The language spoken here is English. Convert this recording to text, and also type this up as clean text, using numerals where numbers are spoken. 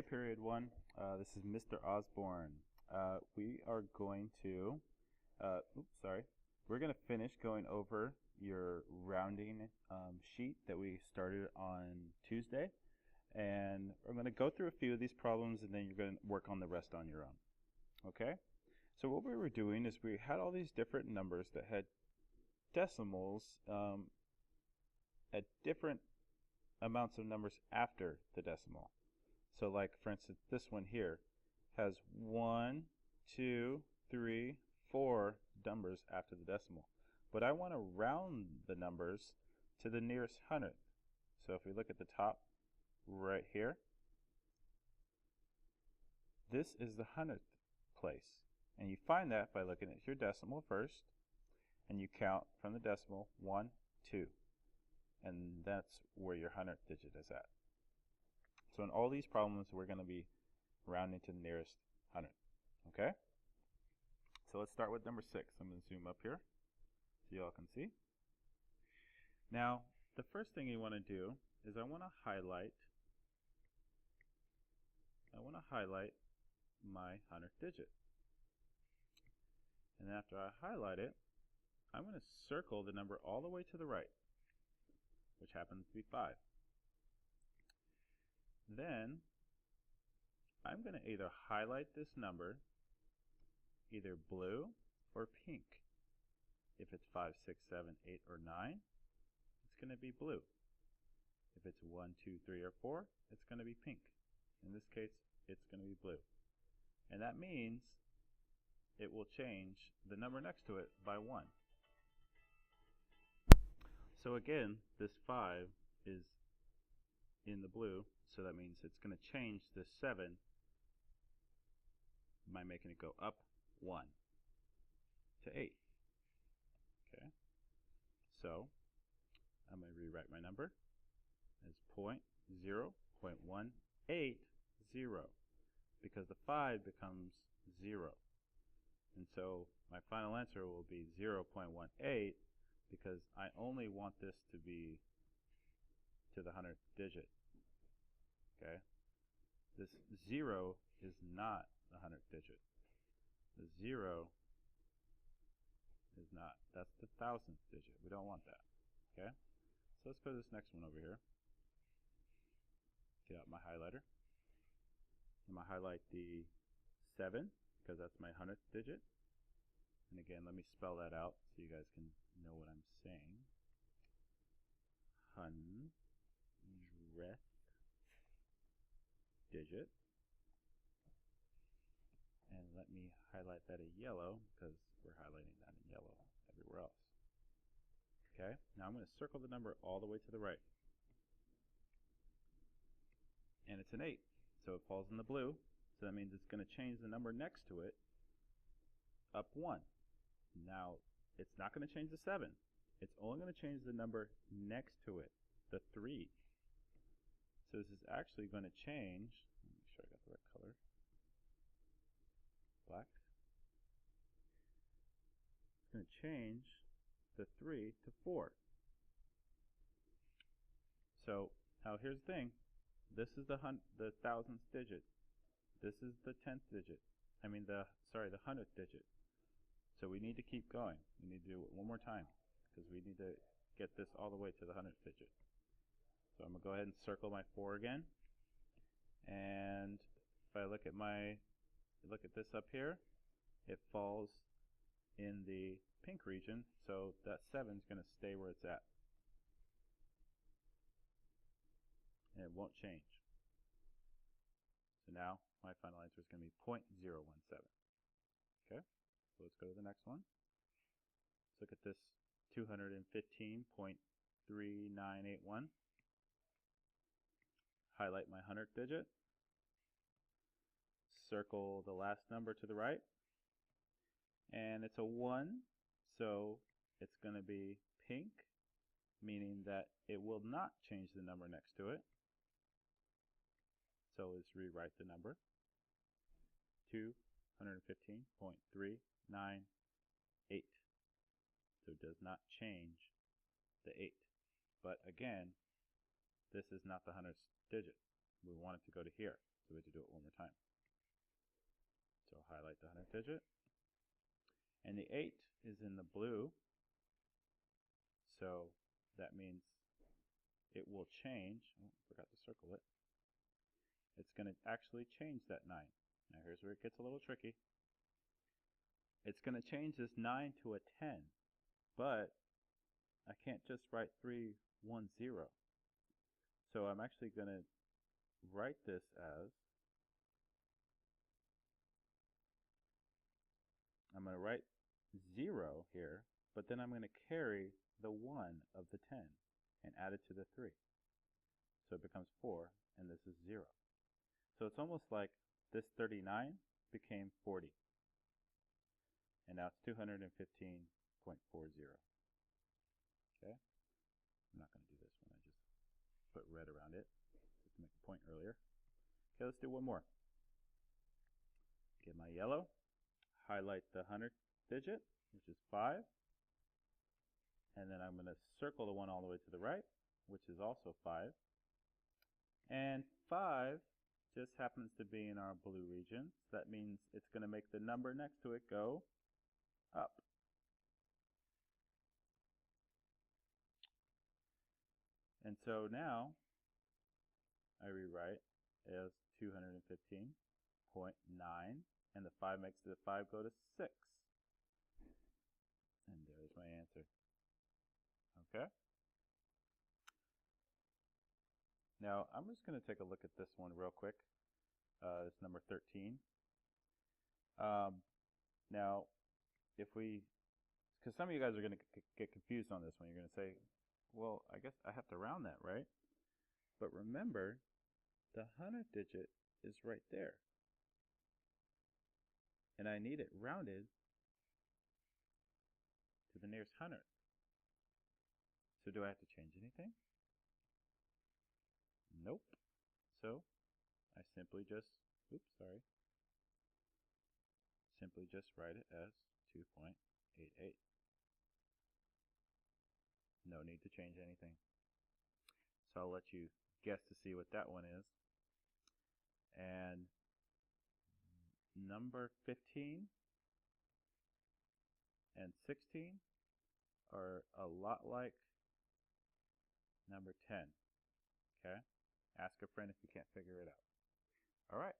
period 1. This is Mr. Osborne. We are going to, we're going to finish going over your rounding sheet that we started on Tuesday. And I'm going to go through a few of these problems and then you're going to work on the rest on your own. Okay? So what we were doing is we had all these different numbers that had decimals at different amounts of numbers after the decimal. So like for instance this one here has 1, 2, 3, 4 numbers after the decimal. But I want to round the numbers to the nearest hundredth. So if we look at the top right here, this is the hundredth place. And you find that by looking at your decimal first, and you count from the decimal 1, 2. And that's where your hundredth digit is at. So in all these problems, we're going to be rounding to the nearest hundredth. Okay? So let's start with number 6. I'm going to zoom up here so you all can see. Now, the first thing you want to do is I want to highlight my hundredth digit. And after I highlight it, I'm going to circle the number all the way to the right, which happens to be 5. Then I'm going to either highlight this number either blue or pink. If it's 5, 6, 7, 8, or 9, it's going to be blue. If it's 1, 2, 3, or 4, it's going to be pink. In this case, it's going to be blue. And that means it will change the number next to it by 1. So again, this 5 is in the blue, so that means it's going to change this 7 by making it go up 1 to 8. Okay, so I'm going to rewrite my number as 0.0.180 because the 5 becomes 0. And so my final answer will be 0.18 because I only want this to be to the hundredth digit. Okay? This 0 is not the hundredth digit. The 0 is not. That's the thousandth digit. We don't want that. Okay? So let's go to this next one over here. Get out my highlighter. I'm going to highlight the 7 because that's my hundredth digit. And again, let me spell that out so you guys can know what I'm saying. Hundredth digit. And let me highlight that in yellow because we're highlighting that in yellow everywhere else. Okay, now I'm going to circle the number all the way to the right. And it's an 8, so it falls in the blue. So that means it's going to change the number next to it up 1. Now, it's not going to change the 7. It's only going to change the number next to it, the 3. So this is actually going to change, let me make sure I got the right color, black. It's going to change the 3 to 4. So now here's the thing. This is the thousandth digit. This is the 10th digit. the hundredth digit. So we need to keep going. We need to do it one more time because we need to get this all the way to the hundredth digit. So I'm going to go ahead and circle my 4 again. And if I look at this up here, it falls in the pink region, so that 7 is going to stay where it's at. And it won't change. So now my final answer is going to be 0.017. Okay, so let's go to the next one. Let's look at this 215.3981. Highlight my hundredth digit. Circle the last number to the right. And it's a 1, so it's going to be pink, meaning that it will not change the number next to it. So let's rewrite the number. 215.398. So it does not change the 8. But again, this is not the hundredth digit. We want it to go to here. So we have to do it one more time. So I'll highlight the 100th digit. And the 8 is in the blue. So that means it will change. Oh, forgot to circle it. It's going to actually change that 9. Now here's where it gets a little tricky. It's going to change this 9 to a 10, but I can't just write 310. So I'm actually going to write this as, I'm going to write 0 here, but then I'm going to carry the 1 of the 10 and add it to the 3. So it becomes 4, and this is 0. So it's almost like this 39 became 40. And now it's 215.40. Okay? I'm not going to do this one. I just put red around it just to make a point earlier. Okay, let's do one more. Get my yellow. Highlight the 100th digit, which is 5. And then I'm going to circle the one all the way to the right, which is also 5. And 5 just happens to be in our blue region. So that means it's going to make the number next to it go up. And so now I rewrite as 215.9, and the 5 makes the 5 go to 6. And there's my answer. Okay? Now, I'm just going to take a look at this one real quick. It's number 13. Now, because some of you guys are going to get confused on this one. You're going to say, well, I guess I have to round that, right? But remember, the 100th digit is right there. And I need it rounded to the nearest 100th. So do I have to change anything? Nope. So I simply just write it as 2.88. No need to change anything. So I'll let you guess to see what that one is. And number 15 and 16 are a lot like number 10. Okay? Ask a friend if you can't figure it out. All right.